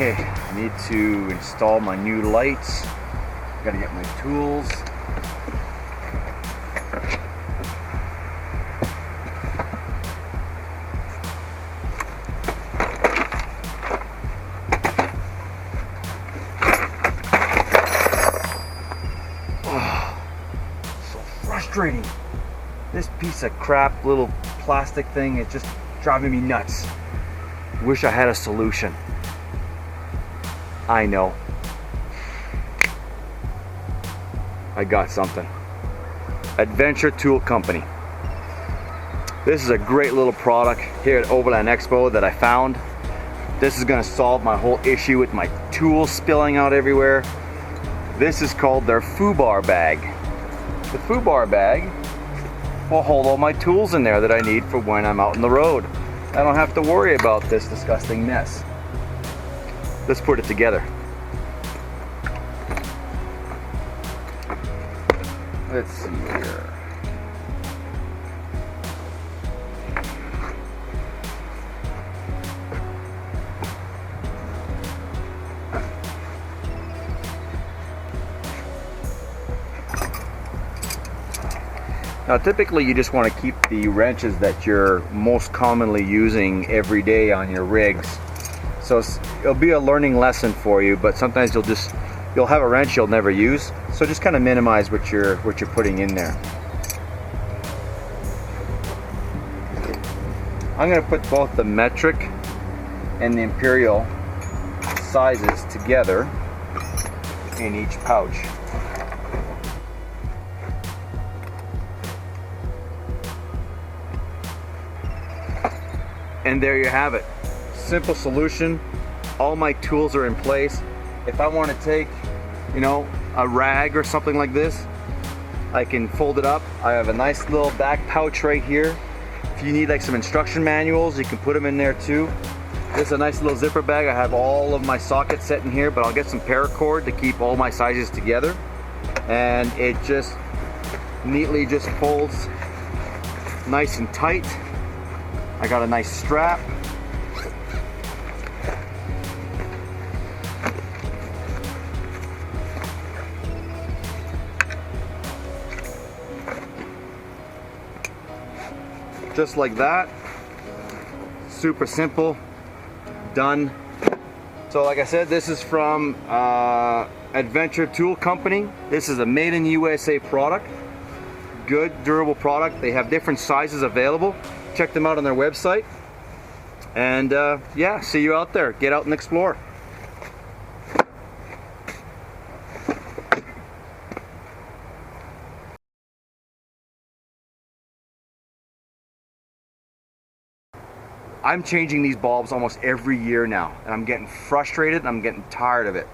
Okay, I need to install my new lights. Gotta get my tools. Oh, so frustrating. This piece of crap little plastic thing is just driving me nuts. Wish I had a solution. I know. I got something. Adventure Tool Company. This is a great little product here at Overland Expo that I found. This is going to solve my whole issue with my tools spilling out everywhere. This is called their FUBAR bag. The FUBAR bag will hold all my tools in there that I need for when I'm out on the road. I don't have to worry about this disgusting mess. Let's put it together. Let's see here. Now typically you just want to keep the wrenches that you're most commonly using every day on your rigs. So it'll be a learning lesson for you, but sometimes you'll have a wrench you'll never use. So just kind of minimize what you're putting in there. I'm going to put both the metric and the imperial sizes together in each pouch. And there you have it. Simple solution. All my tools are in place. If I want to take, a rag or something like this, I can fold it up. I have a nice little back pouch right here. If you need like some instruction manuals, you can put them in there too. This is a nice little zipper bag. I have all of my sockets set in here, but I'll get some paracord to keep all my sizes together. And it just neatly just folds nice and tight. I got a nice strap. Just like that. Super simple. Done. So like I said, this is from Adventure Tool Company. This is a made in USA product. Good, durable product. They have different sizes available. Check them out on their website. And yeah, see you out there. Get out and explore. I'm changing these bulbs almost every year now, and I'm getting frustrated and I'm getting tired of it.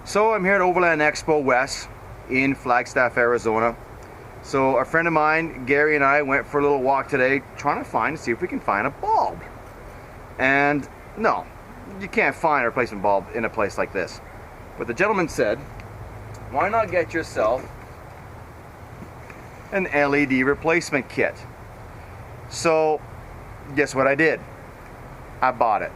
So I'm here at Overland Expo West in Flagstaff, Arizona. So a friend of mine, Gary, and I went for a little walk today trying to see if we can find a bulb. And no, you can't find a replacement bulb in a place like this. But the gentleman said, why not get yourself an LED replacement kit? So guess what I did? I bought it.